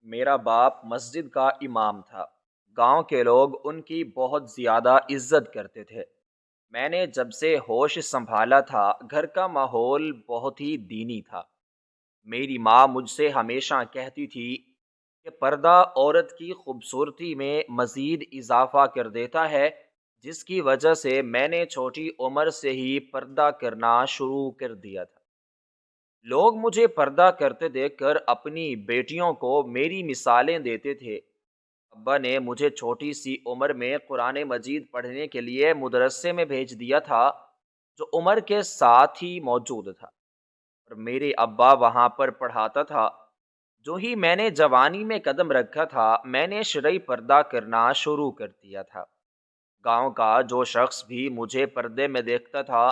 میرا باپ مسجد کا امام تھا۔ گاؤں کے لوگ ان کی بہت زیادہ عزت کرتے تھے۔ میں نے جب سے ہوش سنبھالا تھا گھر کا ماحول بہت ہی دینی تھا۔ میری ماں مجھ سے ہمیشہ کہتی تھی کہ پردہ عورت کی خوبصورتی میں مزید اضافہ کر دیتا ہے، جس کی وجہ سے میں نے چھوٹی عمر سے ہی پردہ کرنا شروع کر دیا تھا۔ لوگ مجھے پردہ کرتے دیکھ کر اپنی بیٹیوں کو میری مثالیں دیتے تھے۔ ابا نے مجھے چھوٹی سی عمر میں قرآن مجید پڑھنے کے لیے مدرسے میں بھیج دیا تھا، جو عمر کے ساتھ ہی موجود تھا، اور میرے ابا وہاں پر پڑھاتا تھا۔ جو ہی میں نے جوانی میں قدم رکھا تھا، میں نے شرعی پردہ کرنا شروع کر دیا تھا۔ گاؤں کا جو شخص بھی مجھے پردے میں دیکھتا تھا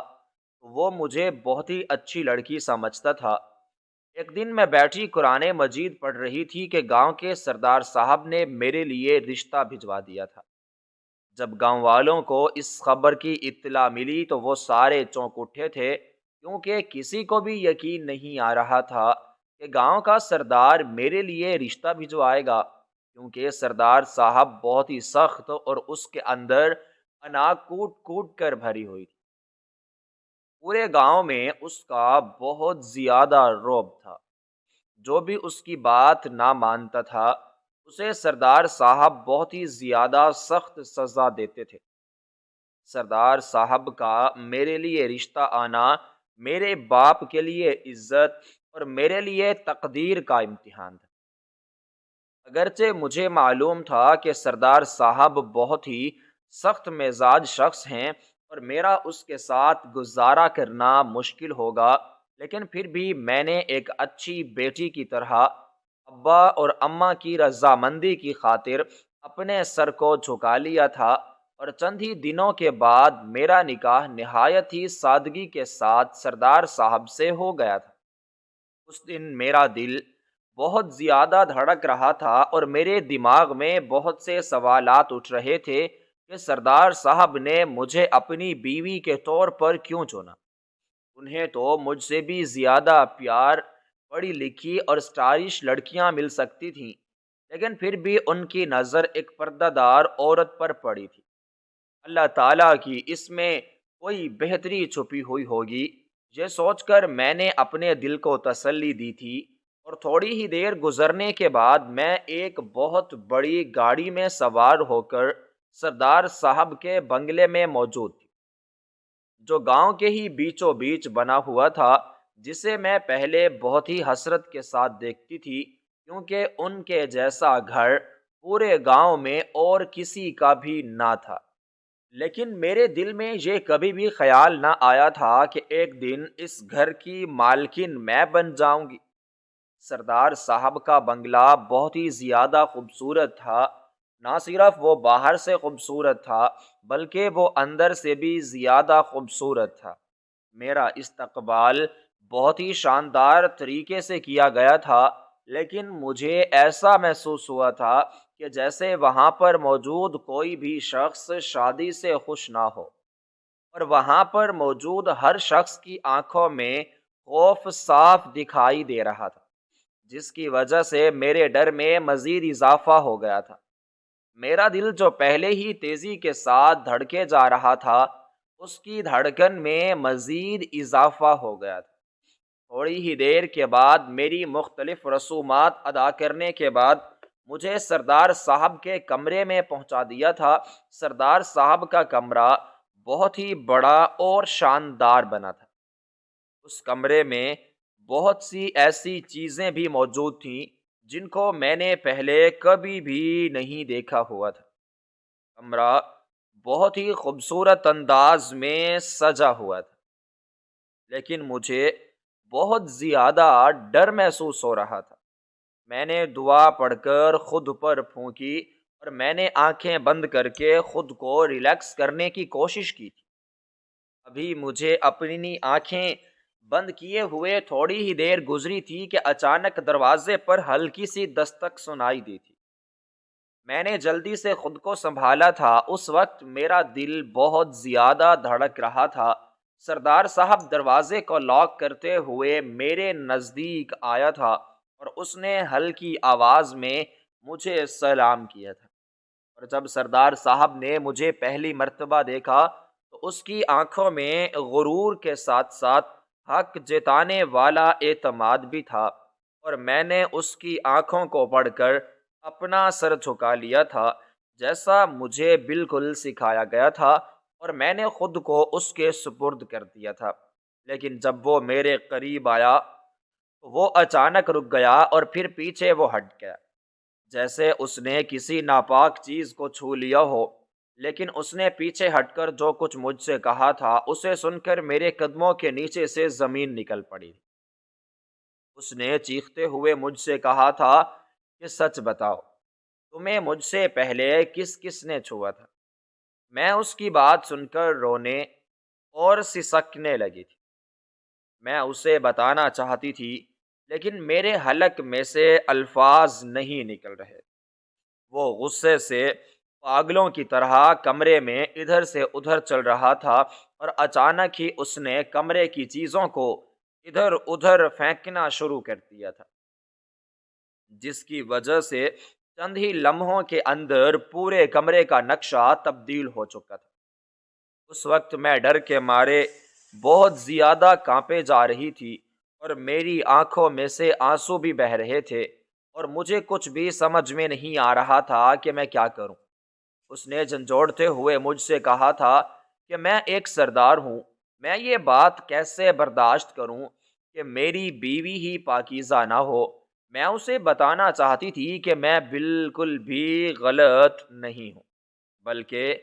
وہ مجھے بہت ہی اچھی لڑکی سمجھتا تھا۔ ایک دن میں بیٹھی قرآن مجید پڑھ رہی تھی کہ گاؤں کے سردار صاحب نے میرے لیے رشتہ بھجوا دیا تھا۔ جب گاؤں والوں کو اس خبر کی اطلاع ملی تو وہ سارے چونک اٹھے تھے، کیونکہ کسی کو بھی یقین نہیں آ رہا تھا کہ گاؤں کا سردار میرے لیے رشتہ بھجوائے گا، کیونکہ سردار صاحب بہت ہی سخت اور اس کے اندر انا کوٹ کوٹ کر بھری ہوئی تھی۔ پورے گاؤں میں اس کا بہت زیادہ رعب تھا۔ جو بھی اس کی بات نہ مانتا تھا اسے سردار صاحب بہت ہی زیادہ سخت سزا دیتے تھے۔ سردار صاحب کا میرے لیے رشتہ آنا میرے باپ کے لیے عزت اور میرے لیے تقدیر کا امتحان تھا۔ اگرچہ مجھے معلوم تھا کہ سردار صاحب بہت ہی سخت مزاج شخص ہیں اور میرا اس کے ساتھ گزارا کرنا مشکل ہوگا، لیکن پھر بھی میں نے ایک اچھی بیٹی کی طرح ابا اور اماں کی رضامندی کی خاطر اپنے سر کو جھکا لیا تھا، اور چند ہی دنوں کے بعد میرا نکاح نہایت ہی سادگی کے ساتھ سردار صاحب سے ہو گیا تھا۔ اس دن میرا دل بہت زیادہ دھڑک رہا تھا اور میرے دماغ میں بہت سے سوالات اٹھ رہے تھے کہ سردار صاحب نے مجھے اپنی بیوی کے طور پر کیوں چنا؟ انہیں تو مجھ سے بھی زیادہ پیار پڑھی لکھی اور اسٹائلش لڑکیاں مل سکتی تھیں، لیکن پھر بھی ان کی نظر ایک پردہ دار عورت پر پڑی تھی۔ اللہ تعالیٰ کی اس میں کوئی بہتری چھپی ہوئی ہوگی، یہ سوچ کر میں نے اپنے دل کو تسلی دی تھی، اور تھوڑی ہی دیر گزرنے کے بعد میں ایک بہت بڑی گاڑی میں سوار ہو کر سردار صاحب کے بنگلے میں موجود تھی، جو گاؤں کے ہی بیچوں بیچ بنا ہوا تھا، جسے میں پہلے بہت ہی حسرت کے ساتھ دیکھتی تھی، کیونکہ ان کے جیسا گھر پورے گاؤں میں اور کسی کا بھی نہ تھا۔ لیکن میرے دل میں یہ کبھی بھی خیال نہ آیا تھا کہ ایک دن اس گھر کی مالکن میں بن جاؤں گی۔ سردار صاحب کا بنگلہ بہت ہی زیادہ خوبصورت تھا۔ نہ صرف وہ باہر سے خوبصورت تھا بلکہ وہ اندر سے بھی زیادہ خوبصورت تھا۔ میرا استقبال بہت ہی شاندار طریقے سے کیا گیا تھا، لیکن مجھے ایسا محسوس ہوا تھا کہ جیسے وہاں پر موجود کوئی بھی شخص شادی سے خوش نہ ہو، اور وہاں پر موجود ہر شخص کی آنکھوں میں خوف صاف دکھائی دے رہا تھا، جس کی وجہ سے میرے ڈر میں مزید اضافہ ہو گیا تھا۔ میرا دل جو پہلے ہی تیزی کے ساتھ دھڑکے جا رہا تھا، اس کی دھڑکن میں مزید اضافہ ہو گیا تھا۔ تھوڑی ہی دیر کے بعد میری مختلف رسومات ادا کرنے کے بعد مجھے سردار صاحب کے کمرے میں پہنچا دیا تھا۔ سردار صاحب کا کمرہ بہت ہی بڑا اور شاندار بنا تھا۔ اس کمرے میں بہت سی ایسی چیزیں بھی موجود تھیں جن کو میں نے پہلے کبھی بھی نہیں دیکھا ہوا تھا۔ کمرہ بہت ہی خوبصورت انداز میں سجا ہوا تھا، لیکن مجھے بہت زیادہ ڈر محسوس ہو رہا تھا۔ میں نے دعا پڑھ کر خود پر پھونکی اور میں نے آنکھیں بند کر کے خود کو ریلیکس کرنے کی کوشش کی تھی۔ ابھی مجھے اپنی آنکھیں بند کیے ہوئے تھوڑی ہی دیر گزری تھی کہ اچانک دروازے پر ہلکی سی دستک سنائی دی تھی۔ میں نے جلدی سے خود کو سنبھالا تھا۔ اس وقت میرا دل بہت زیادہ دھڑک رہا تھا۔ سردار صاحب دروازے کو لاک کرتے ہوئے میرے نزدیک آیا تھا اور اس نے ہلکی آواز میں مجھے سلام کیا تھا۔ اور جب سردار صاحب نے مجھے پہلی مرتبہ دیکھا تو اس کی آنکھوں میں غرور کے ساتھ ساتھ حق جتانے والا اعتماد بھی تھا، اور میں نے اس کی آنکھوں کو پڑھ کر اپنا سر جھکا لیا تھا جیسا مجھے بالکل سکھایا گیا تھا، اور میں نے خود کو اس کے سپرد کر دیا تھا۔ لیکن جب وہ میرے قریب آیا تو وہ اچانک رک گیا اور پھر پیچھے وہ ہٹ گیا، جیسے اس نے کسی ناپاک چیز کو چھو لیا ہو۔ لیکن اس نے پیچھے ہٹ کر جو کچھ مجھ سے کہا تھا اسے سن کر میرے قدموں کے نیچے سے زمین نکل پڑی۔ اس نے چیختے ہوئے مجھ سے کہا تھا کہ سچ بتاؤ، تمہیں مجھ سے پہلے کس کس نے چھوا تھا؟ میں اس کی بات سن کر رونے اور سسکنے لگی تھی۔ میں اسے بتانا چاہتی تھی لیکن میرے حلق میں سے الفاظ نہیں نکل رہے۔ وہ غصے سے پاگلوں کی طرح کمرے میں ادھر سے ادھر چل رہا تھا، اور اچانک ہی اس نے کمرے کی چیزوں کو ادھر ادھر پھینکنا شروع کر دیا تھا، جس کی وجہ سے چند ہی لمحوں کے اندر پورے کمرے کا نقشہ تبدیل ہو چکا تھا۔ اس وقت میں ڈر کے مارے بہت زیادہ کانپے جا رہی تھی، اور میری آنکھوں میں سے آنسو بھی بہہ رہے تھے، اور مجھے کچھ بھی سمجھ میں نہیں آ رہا تھا کہ میں کیا کروں۔ اس نے جھنجھوڑتے ہوئے مجھ سے کہا تھا کہ میں ایک سردار ہوں، میں یہ بات کیسے برداشت کروں کہ میری بیوی ہی پاکیزہ نہ ہو۔ میں اسے بتانا چاہتی تھی کہ میں بالکل بھی غلط نہیں ہوں، بلکہ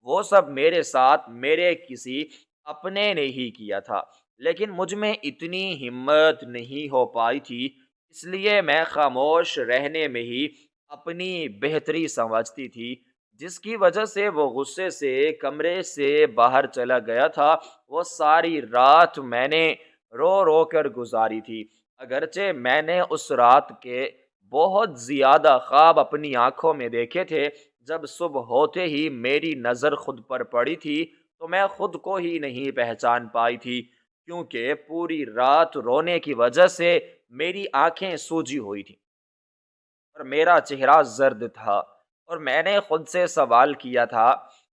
وہ سب میرے ساتھ میرے کسی اپنے نے ہی کیا تھا، لیکن مجھ میں اتنی ہمت نہیں ہو پائی تھی، اس لیے میں خاموش رہنے میں ہی اپنی بہتری سمجھتی تھی، جس کی وجہ سے وہ غصے سے کمرے سے باہر چلا گیا تھا۔ وہ ساری رات میں نے رو رو کر گزاری تھی، اگرچہ میں نے اس رات کے بہت زیادہ خواب اپنی آنکھوں میں دیکھے تھے۔ جب صبح ہوتے ہی میری نظر خود پر پڑی تھی تو میں خود کو ہی نہیں پہچان پائی تھی، کیونکہ پوری رات رونے کی وجہ سے میری آنکھیں سوجی ہوئی تھیں اور میرا چہرہ زرد تھا، اور میں نے خود سے سوال کیا تھا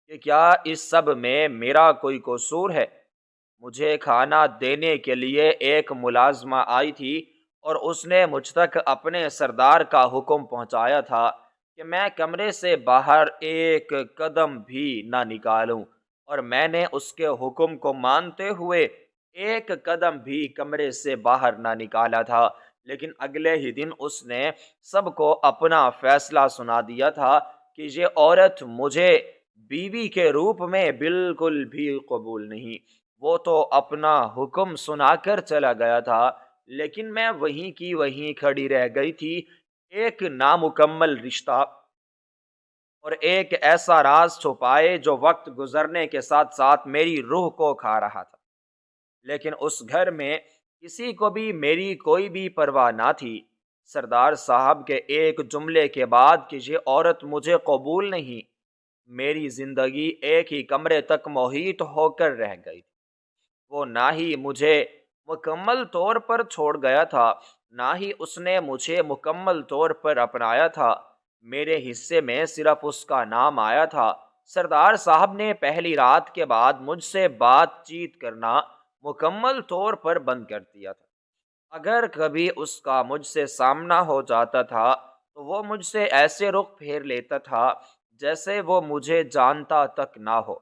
کہ کیا اس سب میں میرا کوئی قصور ہے؟ مجھے کھانا دینے کے لیے ایک ملازمہ آئی تھی، اور اس نے مجھ تک اپنے سردار کا حکم پہنچایا تھا کہ میں کمرے سے باہر ایک قدم بھی نہ نکالوں، اور میں نے اس کے حکم کو مانتے ہوئے ایک قدم بھی کمرے سے باہر نہ نکالا تھا۔ لیکن اگلے ہی دن اس نے سب کو اپنا فیصلہ سنا دیا تھا کہ یہ عورت مجھے بیوی کے روپ میں بالکل بھی قبول نہیں۔ وہ تو اپنا حکم سنا کر چلا گیا تھا، لیکن میں وہیں کی وہیں کھڑی رہ گئی تھی، ایک نامکمل رشتہ اور ایک ایسا راز چھپائے جو وقت گزرنے کے ساتھ ساتھ میری روح کو کھا رہا تھا۔ لیکن اس گھر میں کسی کو بھی میری کوئی بھی پرواہ نہ تھی، سردار صاحب کے ایک جملے کے بعد کہ یہ عورت مجھے قبول نہیں، میری زندگی ایک ہی کمرے تک محیط ہو کر رہ گئی۔ وہ نہ ہی مجھے مکمل طور پر چھوڑ گیا تھا، نہ ہی اس نے مجھے مکمل طور پر اپنایا تھا، میرے حصے میں صرف اس کا نام آیا تھا۔ سردار صاحب نے پہلی رات کے بعد مجھ سے بات چیت کرنا مکمل طور پر بند کر دیا تھا۔ اگر کبھی اس کا مجھ سے سامنا ہو جاتا تھا تو وہ مجھ سے ایسے رخ پھیر لیتا تھا جیسے وہ مجھے جانتا تک نہ ہو۔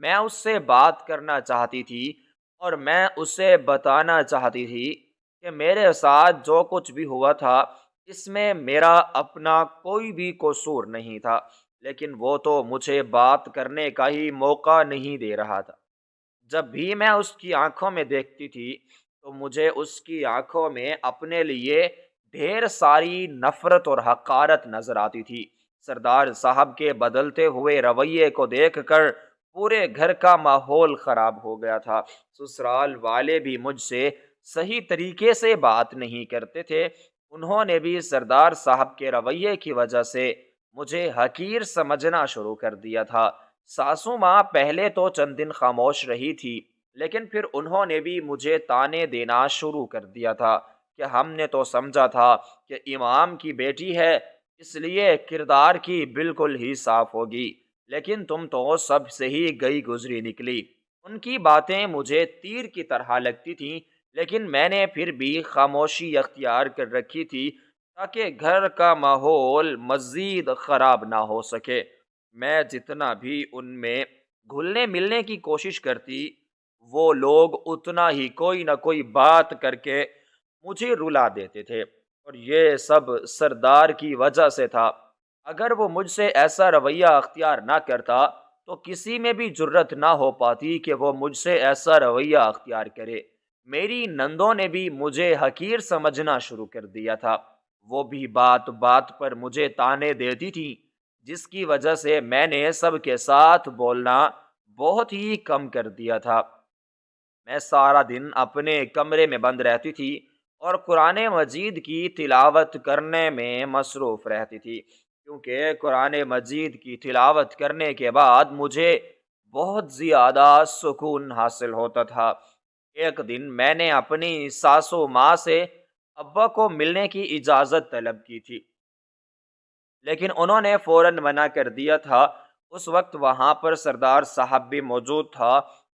میں اس سے بات کرنا چاہتی تھی اور میں اسے بتانا چاہتی تھی کہ میرے ساتھ جو کچھ بھی ہوا تھا اس میں میرا اپنا کوئی بھی قصور نہیں تھا، لیکن وہ تو مجھے بات کرنے کا ہی موقع نہیں دے رہا تھا۔ جب بھی میں اس کی آنکھوں میں دیکھتی تھی تو مجھے اس کی آنکھوں میں اپنے لیے ڈھیر ساری نفرت اور حقارت نظر آتی تھی۔ سردار صاحب کے بدلتے ہوئے رویے کو دیکھ کر پورے گھر کا ماحول خراب ہو گیا تھا۔ سسرال والے بھی مجھ سے صحیح طریقے سے بات نہیں کرتے تھے، انہوں نے بھی سردار صاحب کے رویے کی وجہ سے مجھے حقیر سمجھنا شروع کر دیا تھا۔ ساسو ماں پہلے تو چند دن خاموش رہی تھی، لیکن پھر انہوں نے بھی مجھے تانے دینا شروع کر دیا تھا کہ ہم نے تو سمجھا تھا کہ امام کی بیٹی ہے، اس لیے کردار کی بالکل ہی صاف ہوگی، لیکن تم تو سب سے ہی گئی گزری نکلی۔ ان کی باتیں مجھے تیر کی طرح لگتی تھیں، لیکن میں نے پھر بھی خاموشی اختیار کر رکھی تھی تاکہ گھر کا ماحول مزید خراب نہ ہو سکے۔ میں جتنا بھی ان میں گھلنے ملنے کی کوشش کرتی، وہ لوگ اتنا ہی کوئی نہ کوئی بات کر کے مجھے رلا دیتے تھے، اور یہ سب سردار کی وجہ سے تھا۔ اگر وہ مجھ سے ایسا رویہ اختیار نہ کرتا تو کسی میں بھی جرت نہ ہو پاتی کہ وہ مجھ سے ایسا رویہ اختیار کرے۔ میری نندوں نے بھی مجھے حقیر سمجھنا شروع کر دیا تھا، وہ بھی بات بات پر مجھے طعنے دیتی تھی، جس کی وجہ سے میں نے سب کے ساتھ بولنا بہت ہی کم کر دیا تھا۔ میں سارا دن اپنے کمرے میں بند رہتی تھی اور قرآن مجید کی تلاوت کرنے میں مصروف رہتی تھی، کیونکہ قرآن مجید کی تلاوت کرنے کے بعد مجھے بہت زیادہ سکون حاصل ہوتا تھا۔ ایک دن میں نے اپنی ساسو ماں سے ابا کو ملنے کی اجازت طلب کی تھی، لیکن انہوں نے فوراً منع کر دیا تھا۔ اس وقت وہاں پر سردار صاحب بھی موجود تھا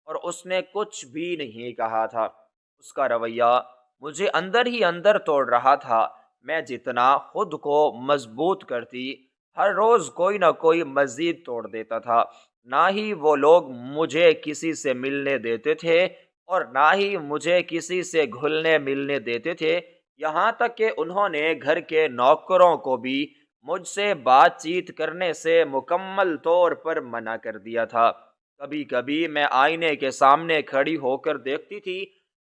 اور اس نے کچھ بھی نہیں کہا تھا۔ اس کا رویہ مجھے اندر ہی اندر توڑ رہا تھا۔ میں جتنا خود کو مضبوط کرتی، ہر روز کوئی نہ کوئی مزید توڑ دیتا تھا۔ نہ ہی وہ لوگ مجھے کسی سے ملنے دیتے تھے اور نہ ہی مجھے کسی سے گھلنے ملنے دیتے تھے، یہاں تک کہ انہوں نے گھر کے نوکروں کو بھی مجھ سے بات چیت کرنے سے مکمل طور پر منع کر دیا تھا۔ کبھی کبھی میں آئینے کے سامنے کھڑی ہو کر دیکھتی تھی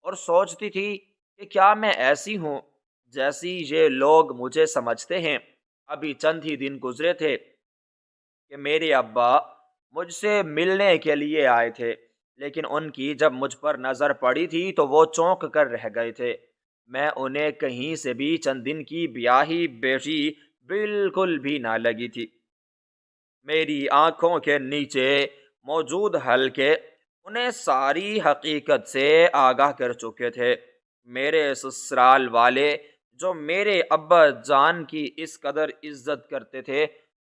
اور سوچتی تھی کہ کیا میں ایسی ہوں جیسی یہ لوگ مجھے سمجھتے ہیں۔ ابھی چند ہی دن گزرے تھے کہ میرے ابا مجھ سے ملنے کے لیے آئے تھے، لیکن ان کی جب مجھ پر نظر پڑی تھی تو وہ چونک کر رہ گئے تھے۔ میں انہیں کہیں سے بھی چند دن کی بیاہی بیٹی بالکل بھی نہ لگی تھی۔ میری آنکھوں کے نیچے موجود حلقے انہیں ساری حقیقت سے آگاہ کر چکے تھے۔ میرے سسرال والے جو میرے ابا جان کی اس قدر عزت کرتے تھے،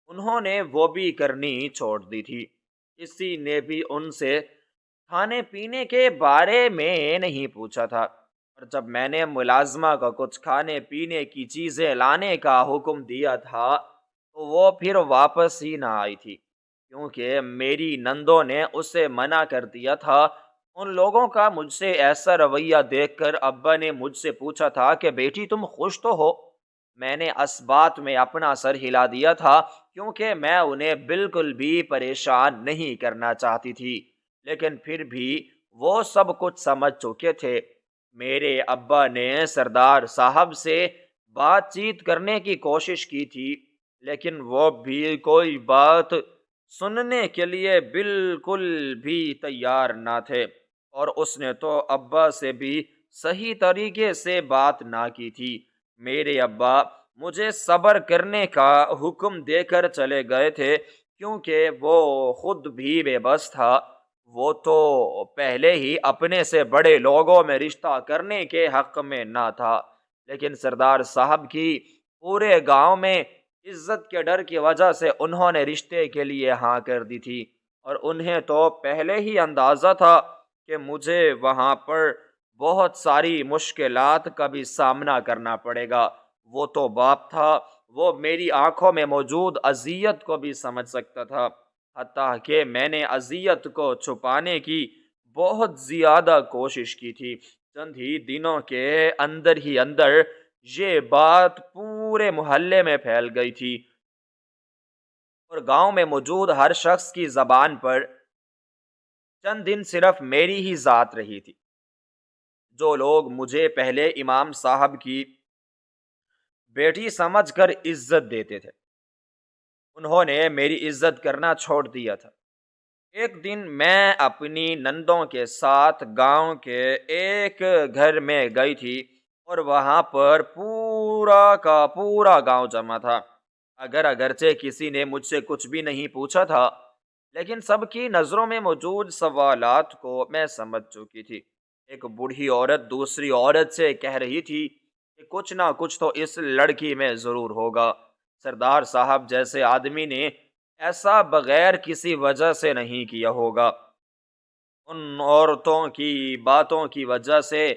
انہوں نے وہ بھی کرنی چھوڑ دی تھی۔ کسی نے بھی ان سے کھانے پینے کے بارے میں نہیں پوچھا تھا، اور جب میں نے ملازمہ کو کچھ کھانے پینے کی چیزیں لانے کا حکم دیا تھا تو وہ پھر واپس ہی نہ آئی تھی، کیونکہ میری نندوں نے اسے منع کر دیا تھا۔ ان لوگوں کا مجھ سے ایسا رویہ دیکھ کر ابا نے مجھ سے پوچھا تھا کہ بیٹی تم خوش تو ہو؟ میں نے اس بات میں اپنا سر ہلا دیا تھا، کیونکہ میں انہیں بالکل بھی پریشان نہیں کرنا چاہتی تھی، لیکن پھر بھی وہ سب کچھ سمجھ چکے تھے۔ میرے ابا نے سردار صاحب سے بات چیت کرنے کی کوشش کی تھی، لیکن وہ بھی کوئی بات سننے کے لیے بالکل بھی تیار نہ تھے، اور اس نے تو ابا سے بھی صحیح طریقے سے بات نہ کی تھی۔ میرے ابا مجھے صبر کرنے کا حکم دے کر چلے گئے تھے، کیونکہ وہ خود بھی بے بس تھا۔ وہ تو پہلے ہی اپنے سے بڑے لوگوں میں رشتہ کرنے کے حق میں نہ تھا، لیکن سردار صاحب کی پورے گاؤں میں عزت کے ڈر کی وجہ سے انہوں نے رشتے کے لیے ہاں کر دی تھی، اور انہیں تو پہلے ہی اندازہ تھا کہ مجھے وہاں پر بہت ساری مشکلات کا بھی سامنا کرنا پڑے گا۔ وہ تو باپ تھا، وہ میری آنکھوں میں موجود اذیت کو بھی سمجھ سکتا تھا، حتیٰ کہ میں نے اذیت کو چھپانے کی بہت زیادہ کوشش کی تھی۔ چند ہی دنوں کے اندر ہی اندر یہ بات پورے محلے میں پھیل گئی تھی، اور گاؤں میں موجود ہر شخص کی زبان پر چند دن صرف میری ہی ذات رہی تھی۔ جو لوگ مجھے پہلے امام صاحب کی بیٹی سمجھ کر عزت دیتے تھے، انہوں نے میری عزت کرنا چھوڑ دیا تھا۔ ایک دن میں اپنی نندوں کے ساتھ گاؤں کے ایک گھر میں گئی تھی، اور وہاں پر پورا کا پورا گاؤں جمع تھا۔ اگرچہ کسی نے مجھ سے کچھ بھی نہیں پوچھا تھا، لیکن سب کی نظروں میں موجود سوالات کو میں سمجھ چکی تھی۔ ایک بوڑھی عورت دوسری عورت سے کہہ رہی تھی کہ کچھ نہ کچھ تو اس لڑکی میں ضرور ہوگا۔ سردار صاحب جیسے آدمی نے ایسا بغیر کسی وجہ سے نہیں کیا ہوگا۔ ان عورتوں کی باتوں کی وجہ سے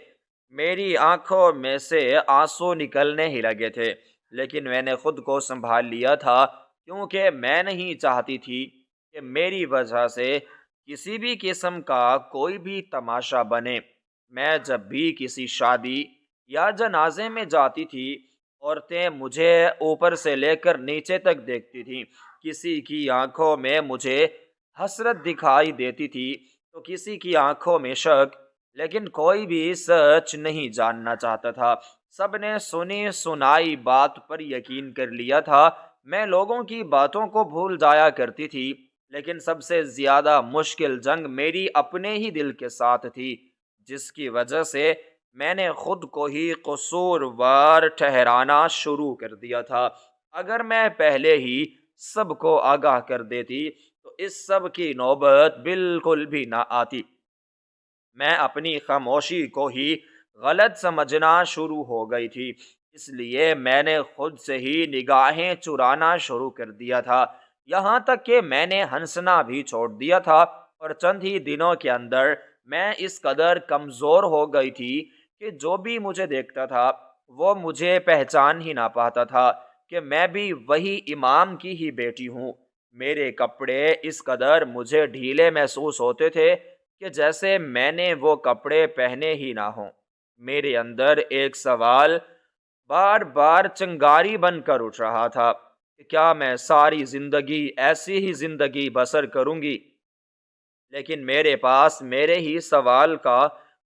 میری آنکھوں میں سے آنسو نکلنے ہی لگے تھے، لیکن میں نے خود کو سنبھال لیا تھا، کیونکہ میں نہیں چاہتی تھی کہ میری وجہ سے کسی بھی قسم کا کوئی بھی تماشا بنے۔ میں جب بھی کسی شادی یا جنازے میں جاتی تھی، عورتیں مجھے اوپر سے لے کر نیچے تک دیکھتی تھیں۔ کسی کی آنکھوں میں مجھے حسرت دکھائی دیتی تھی تو کسی کی آنکھوں میں شک، لیکن کوئی بھی سچ نہیں جاننا چاہتا تھا۔ سب نے سنی سنائی بات پر یقین کر لیا تھا۔ میں لوگوں کی باتوں کو بھول جایا کرتی تھی، لیکن سب سے زیادہ مشکل جنگ میری اپنے ہی دل کے ساتھ تھی، جس کی وجہ سے میں نے خود کو ہی قصوروار ٹھہرانا شروع کر دیا تھا۔ اگر میں پہلے ہی سب کو آگاہ کر دیتی تو اس سب کی نوبت بالکل بھی نہ آتی۔ میں اپنی خاموشی کو ہی غلط سمجھنا شروع ہو گئی تھی، اس لیے میں نے خود سے ہی نگاہیں چرانا شروع کر دیا تھا، یہاں تک کہ میں نے ہنسنا بھی چھوڑ دیا تھا، اور چند ہی دنوں کے اندر میں اس قدر کمزور ہو گئی تھی کہ جو بھی مجھے دیکھتا تھا وہ مجھے پہچان ہی نہ پاتا تھا کہ میں بھی وہی امام کی ہی بیٹی ہوں۔ میرے کپڑے اس قدر مجھے ڈھیلے محسوس ہوتے تھے کہ جیسے میں نے وہ کپڑے پہنے ہی نہ ہوں۔ میرے اندر ایک سوال بار بار چنگاری بن کر اٹھ رہا تھا کہ کیا میں ساری زندگی ایسی ہی زندگی بسر کروں گی؟ لیکن میرے پاس میرے ہی سوال کا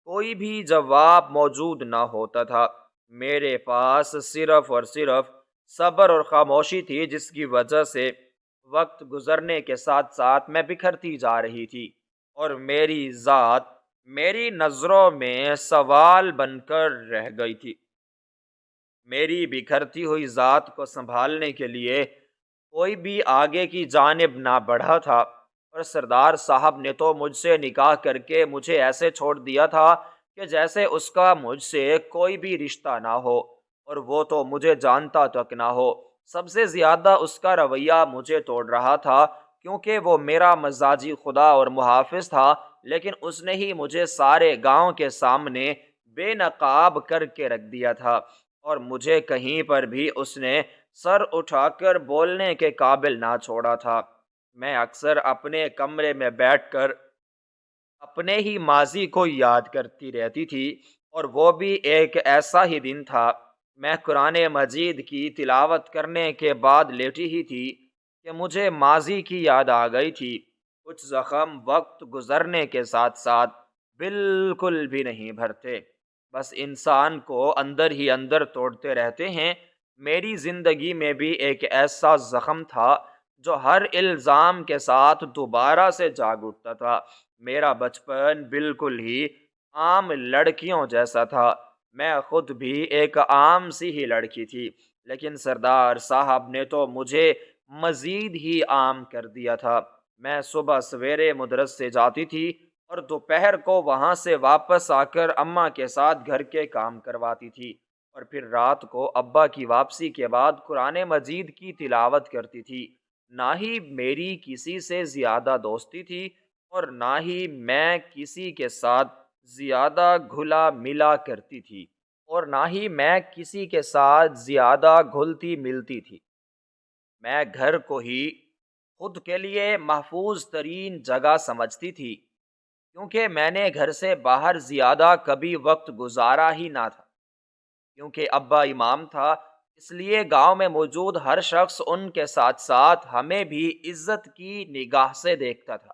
کوئی بھی جواب موجود نہ ہوتا تھا۔ میرے پاس صرف اور صرف صبر اور خاموشی تھی، جس کی وجہ سے وقت گزرنے کے ساتھ ساتھ میں بکھرتی جا رہی تھی، اور میری ذات میری نظروں میں سوال بن کر رہ گئی تھی۔ میری بکھرتی ہوئی ذات کو سنبھالنے کے لیے کوئی بھی آگے کی جانب نہ بڑھا تھا، اور سردار صاحب نے تو مجھ سے نکاح کر کے مجھے ایسے چھوڑ دیا تھا کہ جیسے اس کا مجھ سے کوئی بھی رشتہ نہ ہو، اور وہ تو مجھے جانتا تک نہ ہو۔ سب سے زیادہ اس کا رویہ مجھے توڑ رہا تھا، کیونکہ وہ میرا مزاجی خدا اور محافظ تھا، لیکن اس نے ہی مجھے سارے گاؤں کے سامنے بے نقاب کر کے رکھ دیا تھا، اور مجھے کہیں پر بھی اس نے سر اٹھا کر بولنے کے قابل نہ چھوڑا تھا۔ میں اکثر اپنے کمرے میں بیٹھ کر اپنے ہی ماضی کو یاد کرتی رہتی تھی، اور وہ بھی ایک ایسا ہی دن تھا۔ میں قرآن مجید کی تلاوت کرنے کے بعد لیٹی ہی تھی کہ مجھے ماضی کی یاد آ گئی تھی۔ کچھ زخم وقت گزرنے کے ساتھ ساتھ بالکل بھی نہیں بھرتے، بس انسان کو اندر ہی اندر توڑتے رہتے ہیں۔ میری زندگی میں بھی ایک ایسا زخم تھا جو ہر الزام کے ساتھ دوبارہ سے جاگ اٹھتا تھا۔ میرا بچپن بالکل ہی عام لڑکیوں جیسا تھا۔ میں خود بھی ایک عام سی ہی لڑکی تھی، لیکن سردار صاحب نے تو مجھے مزید ہی عام کر دیا تھا۔ میں صبح سویرے مدرس سے جاتی تھی، اور دوپہر کو وہاں سے واپس آ کر اماں کے ساتھ گھر کے کام کرواتی تھی، اور پھر رات کو ابا کی واپسی کے بعد قرآن مجید کی تلاوت کرتی تھی۔ نہ ہی میری کسی سے زیادہ دوستی تھی، اور نہ ہی میں کسی کے ساتھ زیادہ گھلا ملا کرتی تھی، اور نہ ہی میں کسی کے ساتھ زیادہ گھلتی ملتی تھی۔ میں گھر کو ہی خود کے لیے محفوظ ترین جگہ سمجھتی تھی، کیونکہ میں نے گھر سے باہر زیادہ کبھی وقت گزارا ہی نہ تھا۔ کیونکہ ابا امام تھا، اس لیے گاؤں میں موجود ہر شخص ان کے ساتھ ساتھ ہمیں بھی عزت کی نگاہ سے دیکھتا تھا۔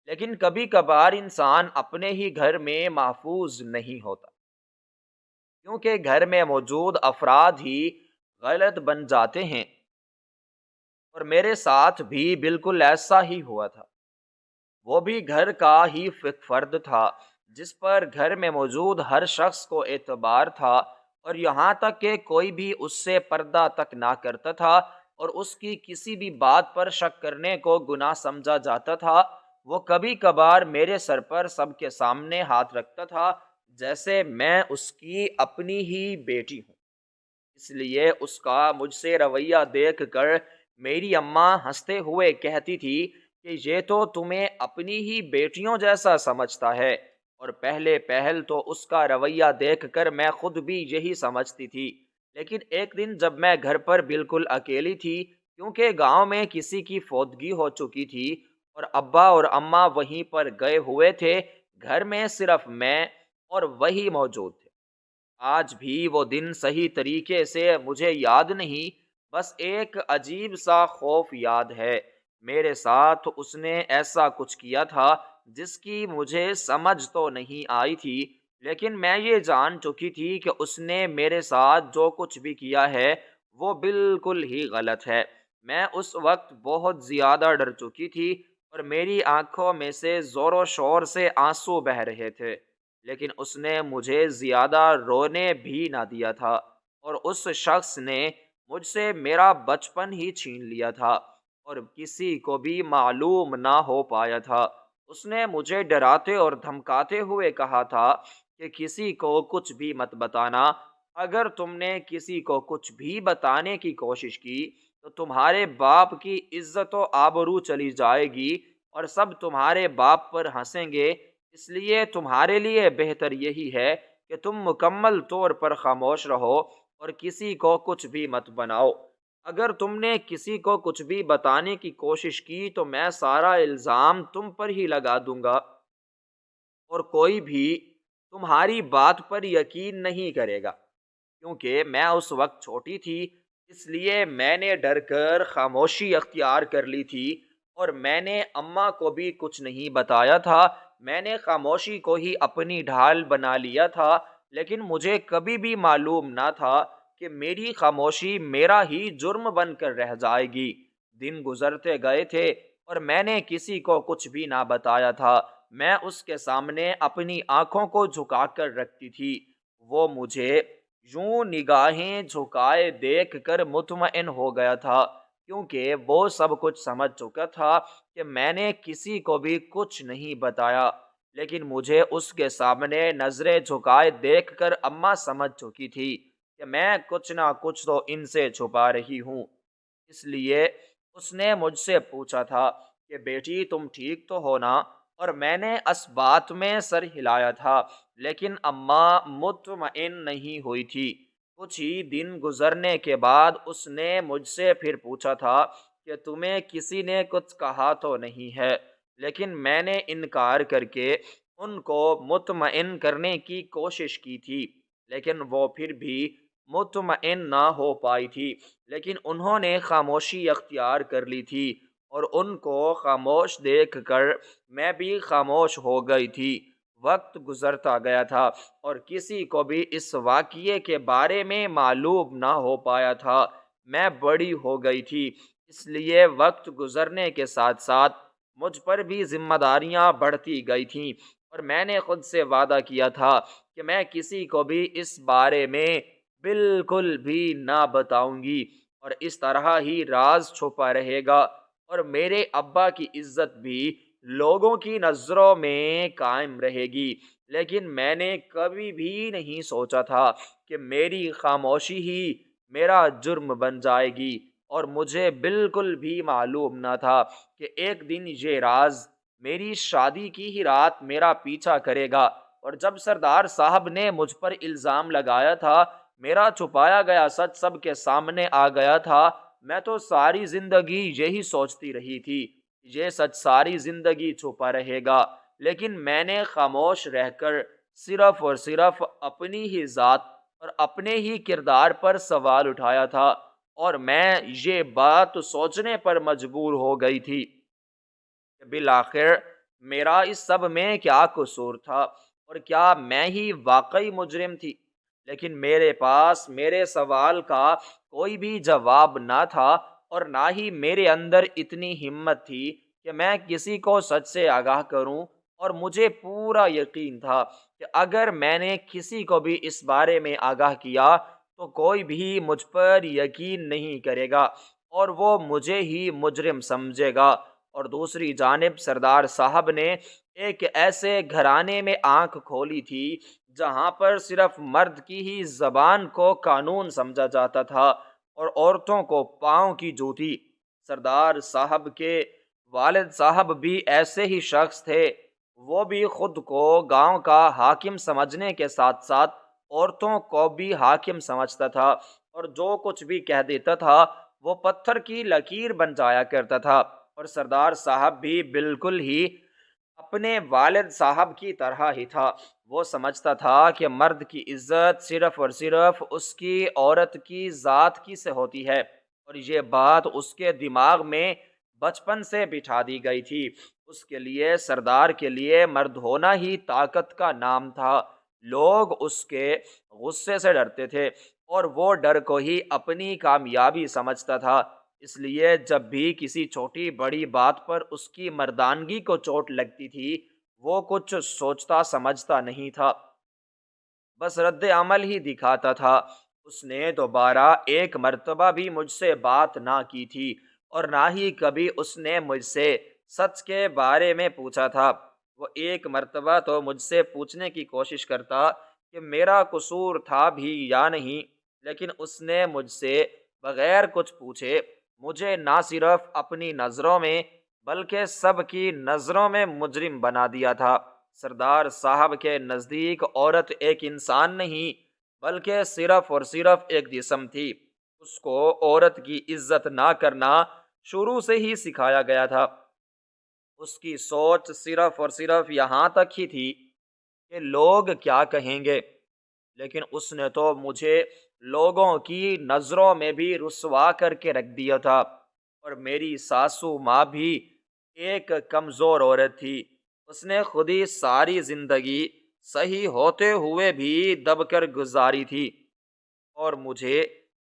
لیکن کبھی کبھار انسان اپنے ہی گھر میں محفوظ نہیں ہوتا، کیونکہ گھر میں موجود افراد ہی غلط بن جاتے ہیں، اور میرے ساتھ بھی بالکل ایسا ہی ہوا تھا۔ وہ بھی گھر کا ہی فرد تھا، جس پر گھر میں موجود ہر شخص کو اعتبار تھا، اور یہاں تک کہ کوئی بھی اس سے پردہ تک نہ کرتا تھا، اور اس کی کسی بھی بات پر شک کرنے کو گناہ سمجھا جاتا تھا۔ وہ کبھی کبھار میرے سر پر سب کے سامنے ہاتھ رکھتا تھا، جیسے میں اس کی اپنی ہی بیٹی ہوں۔ اس لیے اس کا مجھ سے رویہ دیکھ کر میری اماں ہنستے ہوئے کہتی تھی کہ یہ تو تمہیں اپنی ہی بیٹیوں جیسا سمجھتا ہے، اور پہلے پہل تو اس کا رویہ دیکھ کر میں خود بھی یہی سمجھتی تھی۔ لیکن ایک دن جب میں گھر پر بالکل اکیلی تھی، کیونکہ گاؤں میں کسی کی فوتگی ہو چکی تھی اور ابا اور اماں وہیں پر گئے ہوئے تھے، گھر میں صرف میں اور وہی موجود تھے۔ آج بھی وہ دن صحیح طریقے سے مجھے یاد نہیں، بس ایک عجیب سا خوف یاد ہے۔ میرے ساتھ اس نے ایسا کچھ کیا تھا جس کی مجھے سمجھ تو نہیں آئی تھی، لیکن میں یہ جان چکی تھی کہ اس نے میرے ساتھ جو کچھ بھی کیا ہے وہ بالکل ہی غلط ہے۔ میں اس وقت بہت زیادہ ڈر چکی تھی اور میری آنکھوں میں سے زور و شور سے آنسو بہہ رہے تھے، لیکن اس نے مجھے زیادہ رونے بھی نہ دیا تھا، اور اس شخص نے مجھ سے میرا بچپن ہی چھین لیا تھا اور کسی کو بھی معلوم نہ ہو پایا تھا۔ اس نے مجھے ڈراتے اور دھمکاتے ہوئے کہا تھا کہ کسی کو کچھ بھی مت بتانا، اگر تم نے کسی کو کچھ بھی بتانے کی کوشش کی تو تمہارے باپ کی عزت و آبرو چلی جائے گی اور سب تمہارے باپ پر ہنسیں گے۔ اس لیے تمہارے لیے بہتر یہی ہے کہ تم مکمل طور پر خاموش رہو اور کسی کو کچھ بھی مت بناؤ۔ اگر تم نے کسی کو کچھ بھی بتانے کی کوشش کی تو میں سارا الزام تم پر ہی لگا دوں گا، اور کوئی بھی تمہاری بات پر یقین نہیں کرے گا۔ کیونکہ میں اس وقت چھوٹی تھی، اس لیے میں نے ڈر کر خاموشی اختیار کر لی تھی، اور میں نے اماں کو بھی کچھ نہیں بتایا تھا۔ میں نے خاموشی کو ہی اپنی ڈھال بنا لیا تھا، لیکن مجھے کبھی بھی معلوم نہ تھا کہ میری خاموشی میرا ہی جرم بن کر رہ جائے گی۔ دن گزرتے گئے تھے اور میں نے کسی کو کچھ بھی نہ بتایا تھا۔ میں اس کے سامنے اپنی آنکھوں کو جھکا کر رکھتی تھی۔ وہ مجھے یوں نگاہیں جھکائے دیکھ کر مطمئن ہو گیا تھا، کیونکہ وہ سب کچھ سمجھ چکا تھا کہ میں نے کسی کو بھی کچھ نہیں بتایا۔ لیکن مجھے اس کے سامنے نظریں جھکائے دیکھ کر اماں سمجھ چکی تھی کہ میں کچھ نہ کچھ تو ان سے چھپا رہی ہوں۔ اس لیے اس نے مجھ سے پوچھا تھا کہ بیٹی تم ٹھیک تو ہو نا؟ اور میں نے اس بات میں سر ہلایا تھا، لیکن اماں مطمئن نہیں ہوئی تھی۔ کچھ ہی دن گزرنے کے بعد اس نے مجھ سے پھر پوچھا تھا کہ تمہیں کسی نے کچھ کہا تو نہیں ہے؟ لیکن میں نے انکار کر کے ان کو مطمئن کرنے کی کوشش کی تھی، لیکن وہ پھر بھی مطمئن نہ ہو پائی تھی۔ لیکن انہوں نے خاموشی اختیار کر لی تھی، اور ان کو خاموش دیکھ کر میں بھی خاموش ہو گئی تھی۔ وقت گزرتا گیا تھا اور کسی کو بھی اس واقعے کے بارے میں معلوم نہ ہو پایا تھا۔ میں بڑی ہو گئی تھی، اس لیے وقت گزرنے کے ساتھ ساتھ مجھ پر بھی ذمہ داریاں بڑھتی گئی تھیں، اور میں نے خود سے وعدہ کیا تھا کہ میں کسی کو بھی اس بارے میں بالکل بھی نہ بتاؤں گی، اور اس طرح ہی راز چھپا رہے گا، اور میرے ابا کی عزت بھی لوگوں کی نظروں میں قائم رہے گی۔ لیکن میں نے کبھی بھی نہیں سوچا تھا کہ میری خاموشی ہی میرا جرم بن جائے گی، اور مجھے بالکل بھی معلوم نہ تھا کہ ایک دن یہ راز میری شادی کی ہی رات میرا پیچھا کرے گا۔ اور جب سردار صاحب نے مجھ پر الزام لگایا تھا، میرا چھپایا گیا سچ سب کے سامنے آ گیا تھا۔ میں تو ساری زندگی یہی سوچتی رہی تھی، یہ سچ ساری زندگی چھپا رہے گا، لیکن میں نے خاموش رہ کر صرف اور صرف اپنی ہی ذات اور اپنے ہی کردار پر سوال اٹھایا تھا، اور میں یہ بات سوچنے پر مجبور ہو گئی تھی کہ بالآخر میرا اس سب میں کیا قصور تھا، اور کیا میں ہی واقعی مجرم تھی؟ لیکن میرے پاس میرے سوال کا کوئی بھی جواب نہ تھا، اور نہ ہی میرے اندر اتنی ہمت تھی کہ میں کسی کو سچ سے آگاہ کروں، اور مجھے پورا یقین تھا کہ اگر میں نے کسی کو بھی اس بارے میں آگاہ کیا تو کوئی بھی مجھ پر یقین نہیں کرے گا، اور وہ مجھے ہی مجرم سمجھے گا۔ اور دوسری جانب سردار صاحب نے ایک ایسے گھرانے میں آنکھ کھولی تھی جہاں پر صرف مرد کی ہی زبان کو قانون سمجھا جاتا تھا اور عورتوں کو پاؤں کی جوتی۔ سردار صاحب کے والد صاحب بھی ایسے ہی شخص تھے۔ وہ بھی خود کو گاؤں کا حاکم سمجھنے کے ساتھ ساتھ عورتوں کو بھی حاکم سمجھتا تھا، اور جو کچھ بھی کہہ دیتا تھا وہ پتھر کی لکیر بن جایا کرتا تھا۔ اور سردار صاحب بھی بالکل ہی اپنے والد صاحب کی طرح ہی تھا۔ وہ سمجھتا تھا کہ مرد کی عزت صرف اور صرف اس کی عورت کی ذات کی سے ہوتی ہے، اور یہ بات اس کے دماغ میں بچپن سے بٹھا دی گئی تھی۔ اس کے لیے سردار کے لیے مرد ہونا ہی طاقت کا نام تھا۔ لوگ اس کے غصے سے ڈرتے تھے، اور وہ ڈر کو ہی اپنی کامیابی سمجھتا تھا۔ اس لیے جب بھی کسی چھوٹی بڑی بات پر اس کی مردانگی کو چوٹ لگتی تھی، وہ کچھ سوچتا سمجھتا نہیں تھا، بس رد عمل ہی دکھاتا تھا۔ اس نے دوبارہ ایک مرتبہ بھی مجھ سے بات نہ کی تھی، اور نہ ہی کبھی اس نے مجھ سے سچ کے بارے میں پوچھا تھا۔ وہ ایک مرتبہ تو مجھ سے پوچھنے کی کوشش کرتا کہ میرا قصور تھا بھی یا نہیں، لیکن اس نے مجھ سے بغیر کچھ پوچھے مجھے نہ صرف اپنی نظروں میں بلکہ سب کی نظروں میں مجرم بنا دیا تھا۔ سردار صاحب کے نزدیک عورت ایک انسان نہیں بلکہ صرف اور صرف ایک جسم تھی۔ اس کو عورت کی عزت نہ کرنا شروع سے ہی سکھایا گیا تھا۔ اس کی سوچ صرف اور صرف یہاں تک ہی تھی کہ لوگ کیا کہیں گے، لیکن اس نے تو مجھے لوگوں کی نظروں میں بھی رسوا کر کے رکھ دیا تھا۔ اور میری ساسو ماں بھی ایک کمزور عورت تھی۔ اس نے خود ہی ساری زندگی صحیح ہوتے ہوئے بھی دب کر گزاری تھی، اور مجھے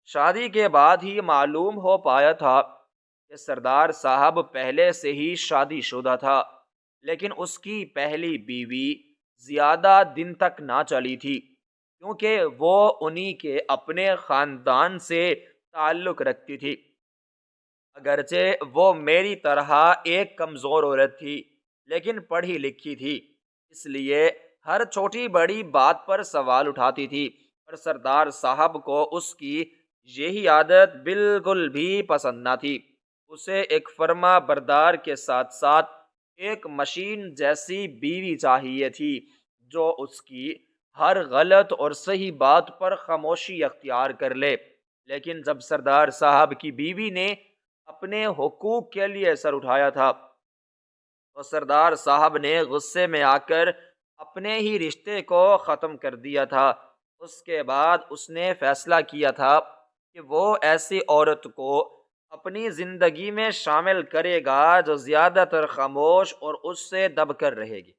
شادی کے بعد ہی معلوم ہو پایا تھا کہ سردار صاحب پہلے سے ہی شادی شدہ تھا، لیکن اس کی پہلی بیوی زیادہ دن تک نہ چلی تھی، کیونکہ وہ انہی کے اپنے خاندان سے تعلق رکھتی تھی۔ اگرچہ وہ میری طرح ایک کمزور عورت تھی، لیکن پڑھی لکھی تھی، اس لیے ہر چھوٹی بڑی بات پر سوال اٹھاتی تھی، اور سردار صاحب کو اس کی یہی عادت بالکل بھی پسند نہ تھی۔ اسے ایک فرما بردار کے ساتھ ساتھ ایک مشین جیسی بیوی چاہیے تھی، جو اس کی ہر غلط اور صحیح بات پر خاموشی اختیار کر لے۔ لیکن جب سردار صاحب کی بیوی نے اپنے حقوق کے لیے سر اٹھایا تھا، تو سردار صاحب نے غصے میں آ کر اپنے ہی رشتے کو ختم کر دیا تھا۔ اس کے بعد اس نے فیصلہ کیا تھا کہ وہ ایسی عورت کو اپنی زندگی میں شامل کرے گا جو زیادہ تر خاموش اور اس سے دب کر رہے گی۔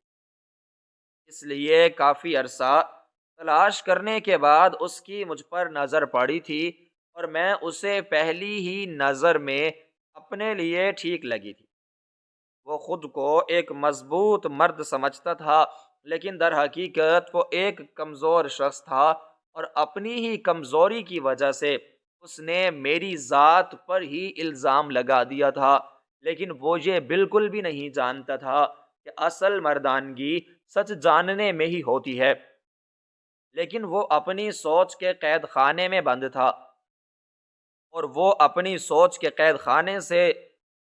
اس لیے کافی عرصہ تلاش کرنے کے بعد اس کی مجھ پر نظر پڑی تھی، اور میں اسے پہلی ہی نظر میں اپنے لیے ٹھیک لگی تھی۔ وہ خود کو ایک مضبوط مرد سمجھتا تھا، لیکن در حقیقت وہ ایک کمزور شخص تھا، اور اپنی ہی کمزوری کی وجہ سے اس نے میری ذات پر ہی الزام لگا دیا تھا۔ لیکن وہ یہ بالکل بھی نہیں جانتا تھا کہ اصل مردانگی سچ جاننے میں ہی ہوتی ہے۔ لیکن وہ اپنی سوچ کے قید خانے میں بند تھا، اور وہ اپنی سوچ کے قید خانے سے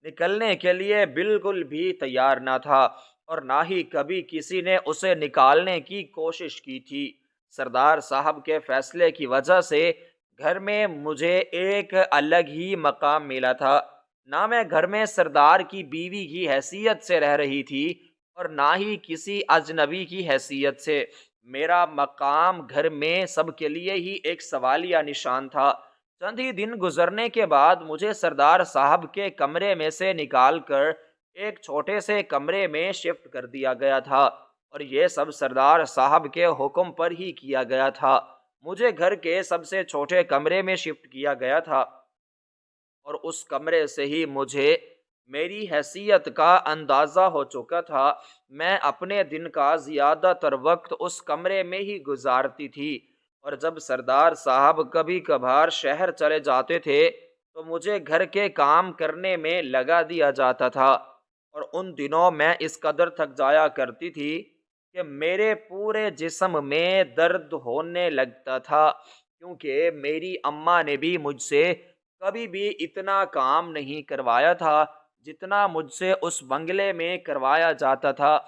نکلنے کے لیے بالکل بھی تیار نہ تھا، اور نہ ہی کبھی کسی نے اسے نکالنے کی کوشش کی تھی۔ سردار صاحب کے فیصلے کی وجہ سے گھر میں مجھے ایک الگ ہی مقام ملا تھا۔ نہ میں گھر میں سردار کی بیوی کی حیثیت سے رہ رہی تھی، اور نہ ہی کسی اجنبی کی حیثیت سے۔ میرا مقام گھر میں سب کے لیے ہی ایک سوالیہ نشان تھا۔ چند ہی دن گزرنے کے بعد مجھے سردار صاحب کے کمرے میں سے نکال کر ایک چھوٹے سے کمرے میں شفٹ کر دیا گیا تھا، اور یہ سب سردار صاحب کے حکم پر ہی کیا گیا تھا۔ مجھے گھر کے سب سے چھوٹے کمرے میں شفٹ کیا گیا تھا، اور اس کمرے سے ہی مجھے میری حیثیت کا اندازہ ہو چکا تھا۔ میں اپنے دن کا زیادہ تر وقت اس کمرے میں ہی گزارتی تھی، اور جب سردار صاحب کبھی کبھار شہر چلے جاتے تھے تو مجھے گھر کے کام کرنے میں لگا دیا جاتا تھا، اور ان دنوں میں اس قدر تھک جایا کرتی تھی کہ میرے پورے جسم میں درد ہونے لگتا تھا، کیونکہ میری اماں نے بھی مجھ سے کبھی بھی اتنا کام نہیں کروایا تھا جتنا مجھ سے اس بنگلے میں کروایا جاتا تھا۔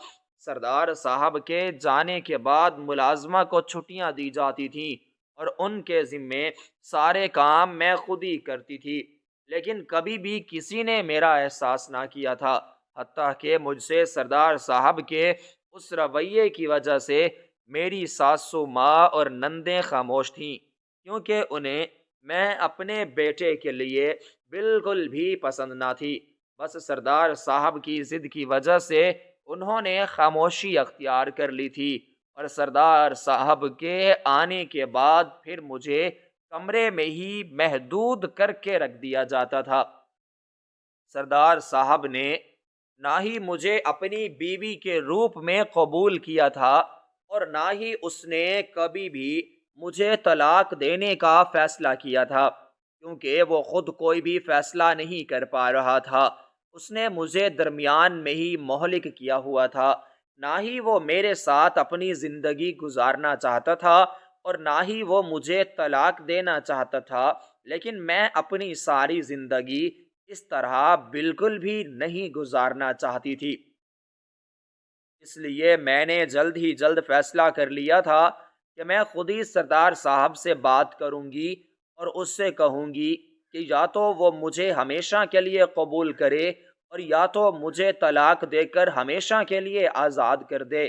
سردار صاحب کے جانے کے بعد ملازمہ کو چھٹیاں دی جاتی تھیں اور ان کے ذمے سارے کام میں خود ہی کرتی تھی، لیکن کبھی بھی کسی نے میرا احساس نہ کیا تھا، حتیٰ کہ مجھ سے سردار صاحب کے اس رویے کی وجہ سے میری ساسو ماں اور نندیں خاموش تھیں، کیونکہ انہیں میں اپنے بیٹے کے لیے بالکل بھی پسند نہ تھی۔ بس سردار صاحب کی ضد کی وجہ سے انہوں نے خاموشی اختیار کر لی تھی، اور سردار صاحب کے آنے کے بعد پھر مجھے کمرے میں ہی محدود کر کے رکھ دیا جاتا تھا۔ سردار صاحب نے نہ ہی مجھے اپنی بیوی کے روپ میں قبول کیا تھا، اور نہ ہی اس نے کبھی بھی مجھے طلاق دینے کا فیصلہ کیا تھا، کیونکہ وہ خود کوئی بھی فیصلہ نہیں کر پا رہا تھا۔ اس نے مجھے درمیان میں ہی مہلک کیا ہوا تھا، نہ ہی وہ میرے ساتھ اپنی زندگی گزارنا چاہتا تھا اور نہ ہی وہ مجھے طلاق دینا چاہتا تھا، لیکن میں اپنی ساری زندگی اس طرح بالکل بھی نہیں گزارنا چاہتی تھی۔ اس لیے میں نے جلد ہی جلد فیصلہ کر لیا تھا کہ میں خود ہی سردار صاحب سے بات کروں گی اور اس سے کہوں گی کہ یا تو وہ مجھے ہمیشہ کے لیے قبول کرے اور یا تو مجھے طلاق دے کر ہمیشہ کے لیے آزاد کر دے۔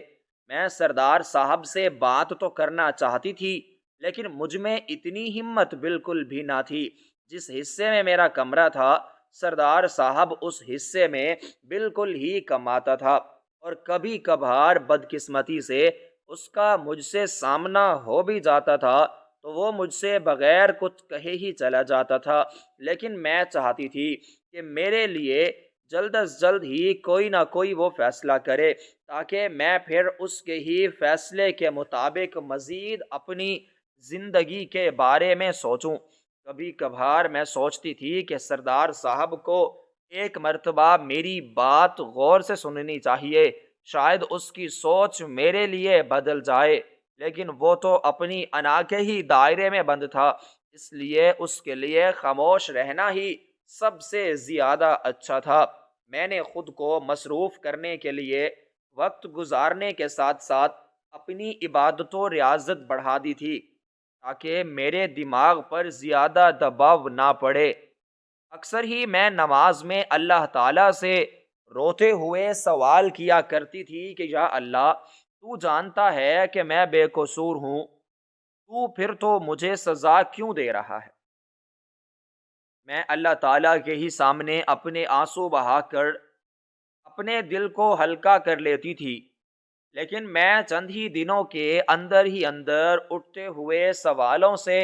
میں سردار صاحب سے بات تو کرنا چاہتی تھی، لیکن مجھ میں اتنی ہمت بالکل بھی نہ تھی۔ جس حصے میں میرا کمرہ تھا، سردار صاحب اس حصے میں بالکل ہی کم آتا تھا، اور کبھی کبھار بدقسمتی سے اس کا مجھ سے سامنا ہو بھی جاتا تھا تو وہ مجھ سے بغیر کچھ کہے ہی چلا جاتا تھا، لیکن میں چاہتی تھی کہ میرے لیے جلد از جلد ہی کوئی نہ کوئی وہ فیصلہ کرے، تاکہ میں پھر اس کے ہی فیصلے کے مطابق مزید اپنی زندگی کے بارے میں سوچوں۔ کبھی کبھار میں سوچتی تھی کہ سردار صاحب کو ایک مرتبہ میری بات غور سے سننی چاہیے، شاید اس کی سوچ میرے لیے بدل جائے، لیکن وہ تو اپنی انا کے ہی دائرے میں بند تھا، اس لیے اس کے لیے خاموش رہنا ہی سب سے زیادہ اچھا تھا۔ میں نے خود کو مصروف کرنے کے لیے وقت گزارنے کے ساتھ ساتھ اپنی عبادت و ریاضت بڑھا دی تھی، تاکہ میرے دماغ پر زیادہ دباؤ نہ پڑے۔ اکثر ہی میں نماز میں اللہ تعالیٰ سے روتے ہوئے سوال کیا کرتی تھی کہ یا اللہ، تو جانتا ہے کہ میں بے قصور ہوں، تو پھر تو مجھے سزا کیوں دے رہا ہے؟ میں اللہ تعالیٰ کے ہی سامنے اپنے آنسو بہا کر اپنے دل کو ہلکا کر لیتی تھی، لیکن میں چند ہی دنوں کے اندر ہی اندر اٹھتے ہوئے سوالوں سے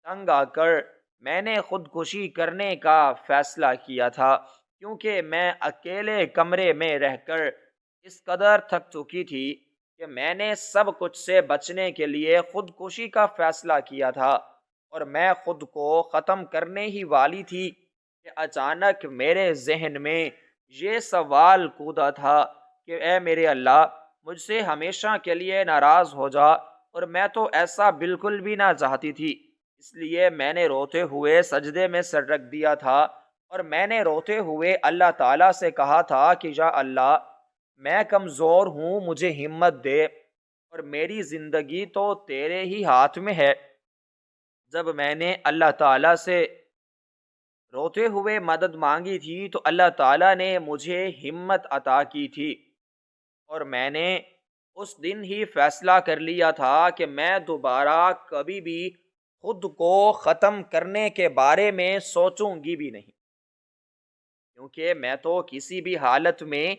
تنگ آ کر میں نے خودکشی کرنے کا فیصلہ کیا تھا، کیونکہ میں اکیلے کمرے میں رہ کر اس قدر تھک چکی تھی کہ میں نے سب کچھ سے بچنے کے لیے خودکشی کا فیصلہ کیا تھا، اور میں خود کو ختم کرنے ہی والی تھی کہ اچانک میرے ذہن میں یہ سوال کودا تھا کہ اے میرے اللہ، مجھ سے ہمیشہ کے لیے ناراض ہو جا، اور میں تو ایسا بالکل بھی نہ چاہتی تھی۔ اس لیے میں نے روتے ہوئے سجدے میں سر رکھ دیا تھا، اور میں نے روتے ہوئے اللہ تعالیٰ سے کہا تھا کہ یا اللہ، میں کمزور ہوں، مجھے ہمت دے، اور میری زندگی تو تیرے ہی ہاتھ میں ہے۔ جب میں نے اللہ تعالیٰ سے روتے ہوئے مدد مانگی تھی تو اللہ تعالیٰ نے مجھے ہمت عطا کی تھی، اور میں نے اس دن ہی فیصلہ کر لیا تھا کہ میں دوبارہ کبھی بھی خود کو ختم کرنے کے بارے میں سوچوں گی بھی نہیں، کیونکہ میں تو کسی بھی حالت میں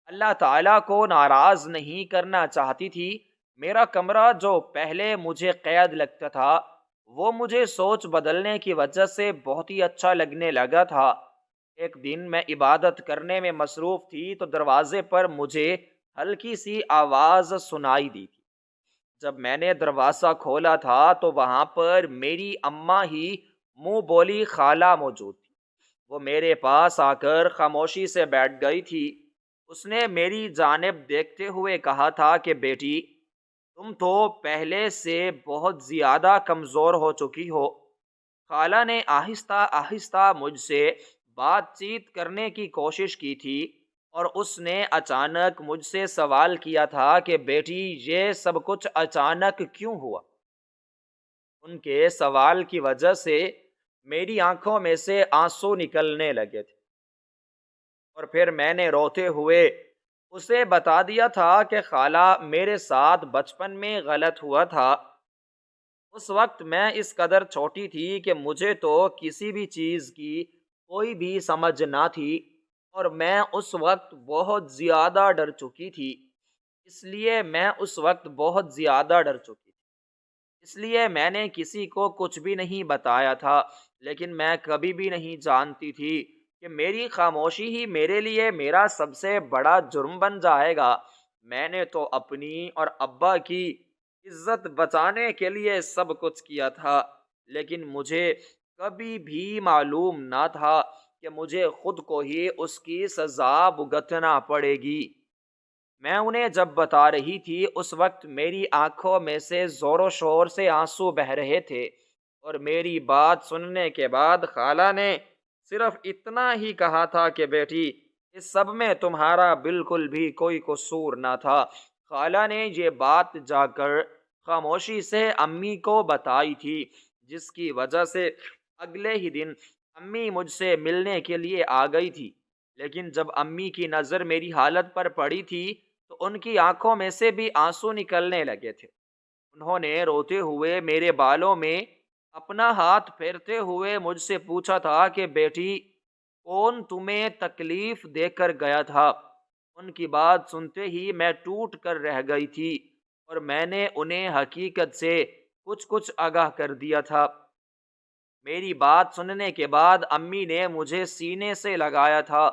اللہ تعالیٰ کو ناراض نہیں کرنا چاہتی تھی۔ میرا کمرہ جو پہلے مجھے قید لگتا تھا، وہ مجھے سوچ بدلنے کی وجہ سے بہت ہی اچھا لگنے لگا تھا۔ ایک دن میں عبادت کرنے میں مصروف تھی تو دروازے پر مجھے ہلکی سی آواز سنائی دی تھی۔ جب میں نے دروازہ کھولا تھا تو وہاں پر میری اماں ہی منہ بولی خالہ موجود تھی۔ وہ میرے پاس آ کر خاموشی سے بیٹھ گئی تھی، اس نے میری جانب دیکھتے ہوئے کہا تھا کہ بیٹی، تم تو پہلے سے بہت زیادہ کمزور ہو چکی ہو۔ خالہ نے آہستہ آہستہ مجھ سے بات چیت کرنے کی کوشش کی تھی، اور اس نے اچانک مجھ سے سوال کیا تھا کہ بیٹی، یہ سب کچھ اچانک کیوں ہوا؟ ان کے سوال کی وجہ سے میری آنکھوں میں سے آنسو نکلنے لگے تھے، اور پھر میں نے روتے ہوئے اسے بتا دیا تھا کہ خالہ، میرے ساتھ بچپن میں غلط ہوا تھا۔ اس وقت میں اس قدر چھوٹی تھی کہ مجھے تو کسی بھی چیز کی کوئی بھی سمجھ نہ تھی، اور میں اس وقت بہت زیادہ ڈر چکی تھی۔ اس لیے میں اس وقت بہت زیادہ ڈر چکی تھی، اس لیے میں نے کسی کو کچھ بھی نہیں بتایا تھا، لیکن میں کبھی بھی نہیں جانتی تھی کہ میری خاموشی ہی میرے لیے میرا سب سے بڑا جرم بن جائے گا۔ میں نے تو اپنی اور ابا کی عزت بچانے کے لیے سب کچھ کیا تھا، لیکن مجھے کبھی بھی معلوم نہ تھا کہ مجھے خود کو ہی اس کی سزا بھگتنا پڑے گی۔ میں انہیں جب بتا رہی تھی اس وقت میری آنکھوں میں سے زور و شور سے آنسو بہہ رہے تھے، اور میری بات سننے کے بعد خالہ نے صرف اتنا ہی کہا تھا کہ بیٹی، اس سب میں تمہارا بالکل بھی کوئی قصور نہ تھا۔ خالہ نے یہ بات جا کر خاموشی سے امی کو بتائی تھی، جس کی وجہ سے اگلے ہی دن امی مجھ سے ملنے کے لیے آ گئی تھی۔ لیکن جب امی کی نظر میری حالت پر پڑی تھی تو ان کی آنکھوں میں سے بھی آنسو نکلنے لگے تھے۔ انہوں نے روتے ہوئے میرے بالوں میں اپنا ہاتھ پھیرتے ہوئے مجھ سے پوچھا تھا کہ بیٹی، کون تمہیں تکلیف دے کر گیا تھا؟ ان کی بات سنتے ہی میں ٹوٹ کر رہ گئی تھی، اور میں نے انہیں حقیقت سے کچھ کچھ آگاہ کر دیا تھا۔ میری بات سننے کے بعد امی نے مجھے سینے سے لگایا تھا،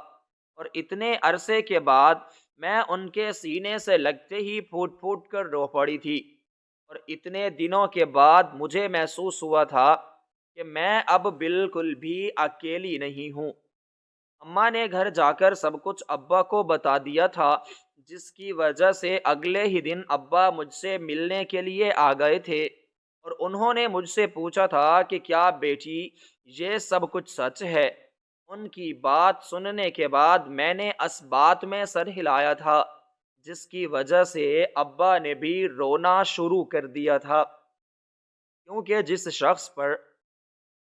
اور اتنے عرصے کے بعد میں ان کے سینے سے لگتے ہی پھوٹ پھوٹ کر رو پڑی تھی، اور اتنے دنوں کے بعد مجھے محسوس ہوا تھا کہ میں اب بالکل بھی اکیلی نہیں ہوں۔ اماں نے گھر جا کر سب کچھ ابا کو بتا دیا تھا، جس کی وجہ سے اگلے ہی دن ابا مجھ سے ملنے کے لیے آ گئے تھے، اور انہوں نے مجھ سے پوچھا تھا کہ کیا بیٹی، یہ سب کچھ سچ ہے؟ ان کی بات سننے کے بعد میں نے اس بات میں سر ہلایا تھا، جس کی وجہ سے ابا نے بھی رونا شروع کر دیا تھا، کیونکہ جس شخص پر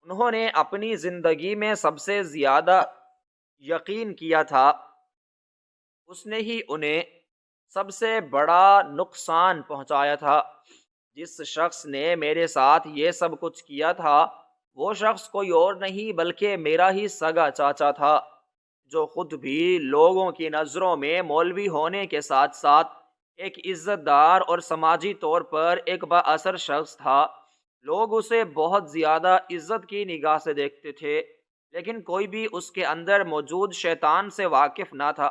انہوں نے اپنی زندگی میں سب سے زیادہ یقین کیا تھا، اس نے ہی انہیں سب سے بڑا نقصان پہنچایا تھا۔ جس شخص نے میرے ساتھ یہ سب کچھ کیا تھا، وہ شخص کوئی اور نہیں بلکہ میرا ہی سگا چاچا تھا، جو خود بھی لوگوں کی نظروں میں مولوی ہونے کے ساتھ ساتھ ایک عزت دار اور سماجی طور پر ایک با اثر شخص تھا۔ لوگ اسے بہت زیادہ عزت کی نگاہ سے دیکھتے تھے، لیکن کوئی بھی اس کے اندر موجود شیطان سے واقف نہ تھا۔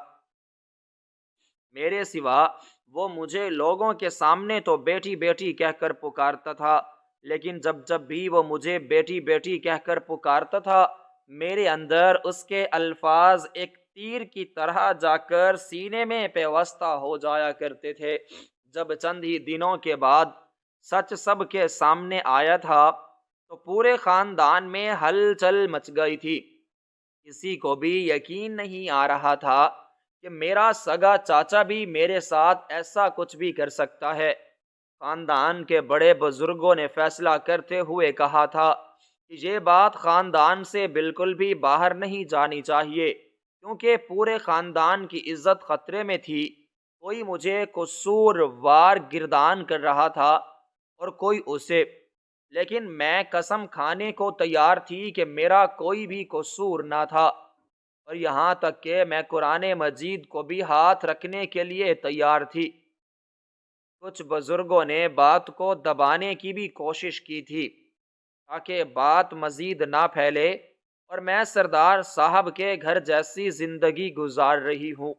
میرے سوا وہ مجھے لوگوں کے سامنے تو بیٹی بیٹی کہہ کر پکارتا تھا، لیکن جب جب بھی وہ مجھے بیٹی بیٹی کہہ کر پکارتا تھا، میرے اندر اس کے الفاظ ایک تیر کی طرح جا کر سینے میں پیوستہ ہو جایا کرتے تھے۔ جب چند ہی دنوں کے بعد سچ سب کے سامنے آیا تھا تو پورے خاندان میں ہلچل مچ گئی تھی۔ کسی کو بھی یقین نہیں آ رہا تھا کہ میرا سگا چاچا بھی میرے ساتھ ایسا کچھ بھی کر سکتا ہے۔ خاندان کے بڑے بزرگوں نے فیصلہ کرتے ہوئے کہا تھا کہ یہ بات خاندان سے بالکل بھی باہر نہیں جانی چاہیے، کیونکہ پورے خاندان کی عزت خطرے میں تھی۔ کوئی مجھے قصور وار گردان کر رہا تھا اور کوئی اسے، لیکن میں قسم کھانے کو تیار تھی کہ میرا کوئی بھی قصور نہ تھا، اور یہاں تک کہ میں قرآن مجید کو بھی ہاتھ رکھنے کے لیے تیار تھی۔ کچھ بزرگوں نے بات کو دبانے کی بھی کوشش کی تھی تاکہ بات مزید نہ پھیلے، اور میں سردار صاحب کے گھر جیسی زندگی گزار رہی ہوں۔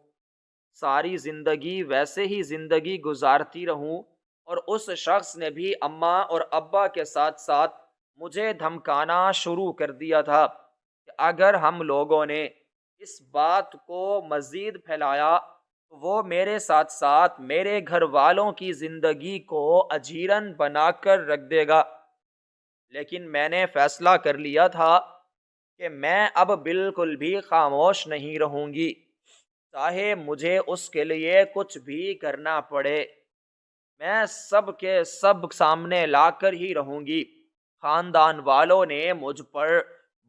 ساری زندگی ویسے ہی زندگی گزارتی رہوں، اور اس شخص نے بھی اماں اور ابا کے ساتھ ساتھ مجھے دھمکانا شروع کر دیا تھا کہ اگر ہم لوگوں نے اس بات کو مزید پھیلایا وہ میرے ساتھ ساتھ میرے گھر والوں کی زندگی کو اجیرن بنا کر رکھ دے گا۔ لیکن میں نے فیصلہ کر لیا تھا کہ میں اب بالکل بھی خاموش نہیں رہوں گی، چاہے مجھے اس کے لیے کچھ بھی کرنا پڑے۔ میں سب کے سب سامنے لا کر ہی رہوں گی۔ خاندان والوں نے مجھ پر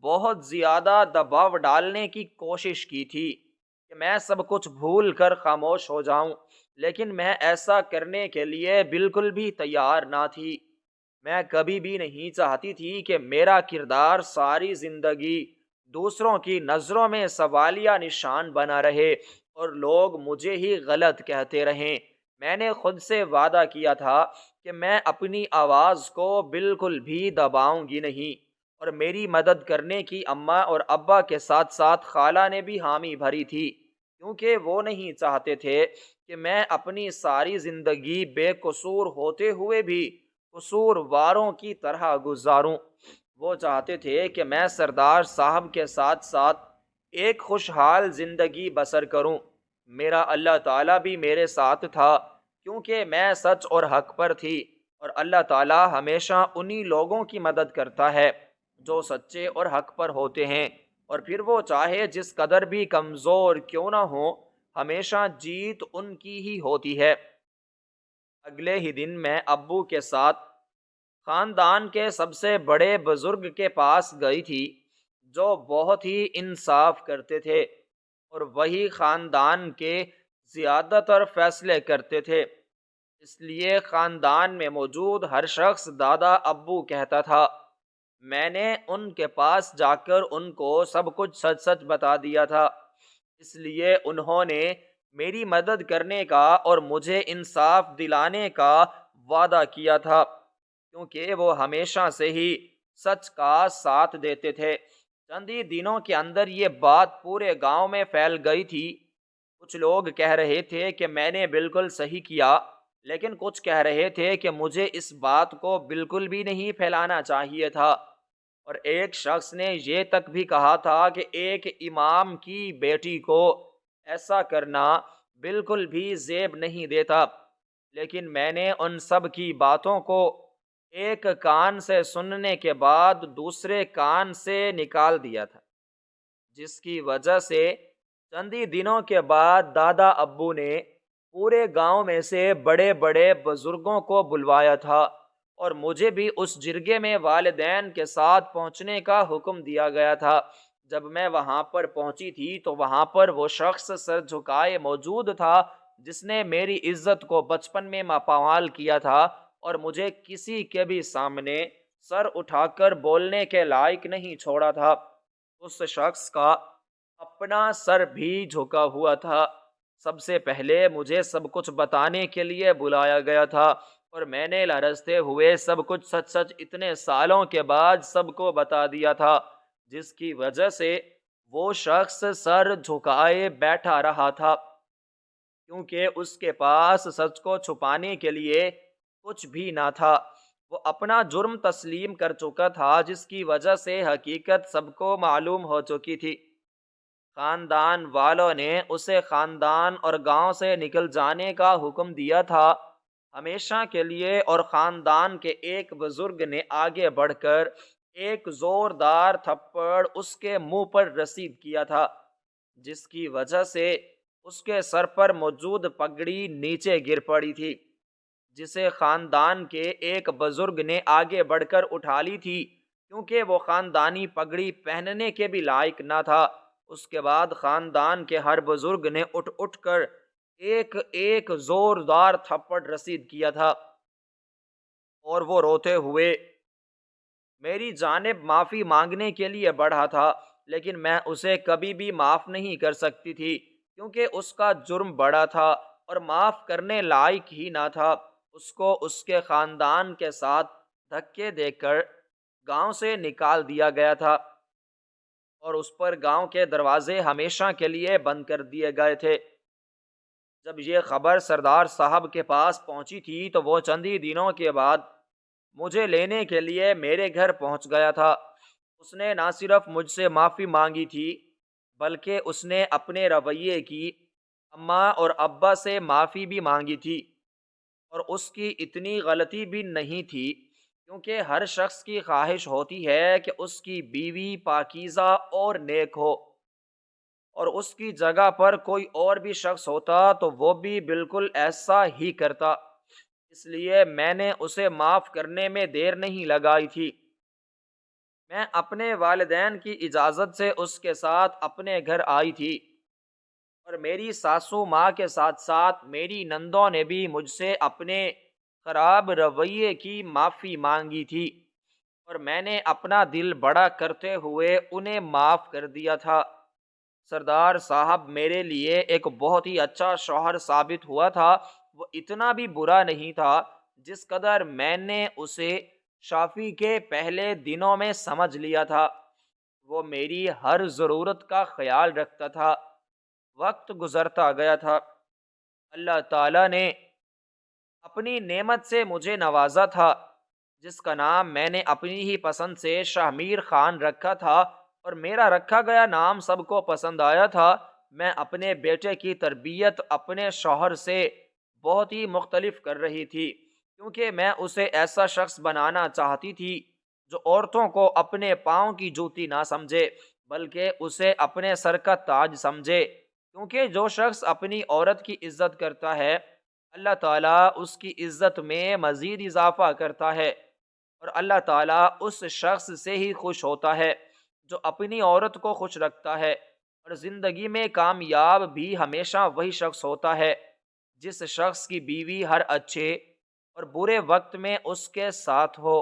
بہت زیادہ دباؤ ڈالنے کی کوشش کی تھی کہ میں سب کچھ بھول کر خاموش ہو جاؤں، لیکن میں ایسا کرنے کے لیے بالکل بھی تیار نہ تھی۔ میں کبھی بھی نہیں چاہتی تھی کہ میرا کردار ساری زندگی دوسروں کی نظروں میں سوالیہ نشان بنا رہے اور لوگ مجھے ہی غلط کہتے رہیں۔ میں نے خود سے وعدہ کیا تھا کہ میں اپنی آواز کو بالکل بھی دباؤں گی نہیں، اور میری مدد کرنے کی اماں اور ابا کے ساتھ ساتھ خالہ نے بھی حامی بھری تھی، کیونکہ وہ نہیں چاہتے تھے کہ میں اپنی ساری زندگی بے قصور ہوتے ہوئے بھی قصور واروں کی طرح گزاروں۔ وہ چاہتے تھے کہ میں سردار صاحب کے ساتھ ساتھ ایک خوشحال زندگی بسر کروں۔ میرا اللہ تعالیٰ بھی میرے ساتھ تھا، کیونکہ میں سچ اور حق پر تھی، اور اللہ تعالیٰ ہمیشہ انہی لوگوں کی مدد کرتا ہے جو سچے اور حق پر ہوتے ہیں، اور پھر وہ چاہے جس قدر بھی کمزور کیوں نہ ہو، ہمیشہ جیت ان کی ہی ہوتی ہے۔ اگلے ہی دن میں ابو کے ساتھ خاندان کے سب سے بڑے بزرگ کے پاس گئی تھی، جو بہت ہی انصاف کرتے تھے اور وہی خاندان کے زیادہ تر فیصلے کرتے تھے۔ اس لیے خاندان میں موجود ہر شخص دادا ابو کہتا تھا۔ میں نے ان کے پاس جا کر ان کو سب کچھ سچ سچ بتا دیا تھا، اس لیے انہوں نے میری مدد کرنے کا اور مجھے انصاف دلانے کا وعدہ کیا تھا، کیونکہ وہ ہمیشہ سے ہی سچ کا ساتھ دیتے تھے۔ چند ہی دنوں کے اندر یہ بات پورے گاؤں میں پھیل گئی تھی۔ کچھ لوگ کہہ رہے تھے کہ میں نے بالکل صحیح کیا، لیکن کچھ کہہ رہے تھے کہ مجھے اس بات کو بالکل بھی نہیں پھیلانا چاہیے تھا، اور ایک شخص نے یہ تک بھی کہا تھا کہ ایک امام کی بیٹی کو ایسا کرنا بالکل بھی زیب نہیں دیتا۔ لیکن میں نے ان سب کی باتوں کو ایک کان سے سننے کے بعد دوسرے کان سے نکال دیا تھا، جس کی وجہ سے چند ہی دنوں کے بعد دادا ابو نے پورے گاؤں میں سے بڑے بڑے بزرگوں کو بلوایا تھا، اور مجھے بھی اس جرگے میں والدین کے ساتھ پہنچنے کا حکم دیا گیا تھا۔ جب میں وہاں پر پہنچی تھی تو وہاں پر وہ شخص سر جھکائے موجود تھا جس نے میری عزت کو بچپن میں پامال کیا تھا، اور مجھے کسی کے بھی سامنے سر اٹھا کر بولنے کے لائق نہیں چھوڑا تھا۔ اس شخص کا اپنا سر بھی جھکا ہوا تھا۔ سب سے پہلے مجھے سب کچھ بتانے کے لیے بلایا گیا تھا، اور میں نے لرزتے ہوئے سب کچھ سچ سچ اتنے سالوں کے بعد سب کو بتا دیا تھا، جس کی وجہ سے وہ شخص سر جھکائے بیٹھا رہا تھا، کیونکہ اس کے پاس سچ کو چھپانے کے لیے کچھ بھی نہ تھا۔ وہ اپنا جرم تسلیم کر چکا تھا، جس کی وجہ سے حقیقت سب کو معلوم ہو چکی تھی۔ خاندان والوں نے اسے خاندان اور گاؤں سے نکل جانے کا حکم دیا تھا ہمیشہ کے لیے، اور خاندان کے ایک بزرگ نے آگے بڑھ کر ایک زوردار تھپڑ اس کے منہ پر رسید کیا تھا، جس کی وجہ سے اس کے سر پر موجود پگڑی نیچے گر پڑی تھی، جسے خاندان کے ایک بزرگ نے آگے بڑھ کر اٹھا لی تھی، کیونکہ وہ خاندانی پگڑی پہننے کے بھی لائق نہ تھا۔ اس کے بعد خاندان کے ہر بزرگ نے اٹھ اٹھ کر ایک ایک زوردار تھپڑ رسید کیا تھا، اور وہ روتے ہوئے میری جانب معافی مانگنے کے لیے بڑھا تھا، لیکن میں اسے کبھی بھی معاف نہیں کر سکتی تھی، کیونکہ اس کا جرم بڑا تھا اور معاف کرنے لائق ہی نہ تھا۔ اس کو اس کے خاندان کے ساتھ دھکے دے کر گاؤں سے نکال دیا گیا تھا، اور اس پر گاؤں کے دروازے ہمیشہ کے لیے بند کر دیے گئے تھے۔ جب یہ خبر سردار صاحب کے پاس پہنچی تھی تو وہ چند ہی دنوں کے بعد مجھے لینے کے لیے میرے گھر پہنچ گیا تھا۔ اس نے نہ صرف مجھ سے معافی مانگی تھی، بلکہ اس نے اپنے رویے کی اماں اور ابا سے معافی بھی مانگی تھی، اور اس کی اتنی غلطی بھی نہیں تھی، کیونکہ ہر شخص کی خواہش ہوتی ہے کہ اس کی بیوی پاکیزہ اور نیک ہو، اور اس کی جگہ پر کوئی اور بھی شخص ہوتا تو وہ بھی بالکل ایسا ہی کرتا۔ اس لیے میں نے اسے معاف کرنے میں دیر نہیں لگائی تھی۔ میں اپنے والدین کی اجازت سے اس کے ساتھ اپنے گھر آئی تھی، اور میری ساسو ماں کے ساتھ ساتھ میری نندوں نے بھی مجھ سے اپنے خراب رویے کی معافی مانگی تھی، اور میں نے اپنا دل بڑا کرتے ہوئے انہیں معاف کر دیا تھا۔ سردار صاحب میرے لیے ایک بہت ہی اچھا شوہر ثابت ہوا تھا۔ وہ اتنا بھی برا نہیں تھا جس قدر میں نے اسے شافی کے پہلے دنوں میں سمجھ لیا تھا۔ وہ میری ہر ضرورت کا خیال رکھتا تھا۔ وقت گزرتا گیا تھا، اللہ تعالیٰ نے اپنی نعمت سے مجھے نوازا تھا، جس کا نام میں نے اپنی ہی پسند سے شاہ میر خان رکھا تھا، اور میرا رکھا گیا نام سب کو پسند آیا تھا۔ میں اپنے بیٹے کی تربیت اپنے شوہر سے بہت ہی مختلف کر رہی تھی، کیونکہ میں اسے ایسا شخص بنانا چاہتی تھی جو عورتوں کو اپنے پاؤں کی جوتی نہ سمجھے، بلکہ اسے اپنے سر کا تاج سمجھے، کیونکہ جو شخص اپنی عورت کی عزت کرتا ہے، اللہ تعالیٰ اس کی عزت میں مزید اضافہ کرتا ہے، اور اللہ تعالیٰ اس شخص سے ہی خوش ہوتا ہے جو اپنی عورت کو خوش رکھتا ہے، اور زندگی میں کامیاب بھی ہمیشہ وہی شخص ہوتا ہے جس شخص کی بیوی ہر اچھے اور برے وقت میں اس کے ساتھ ہو۔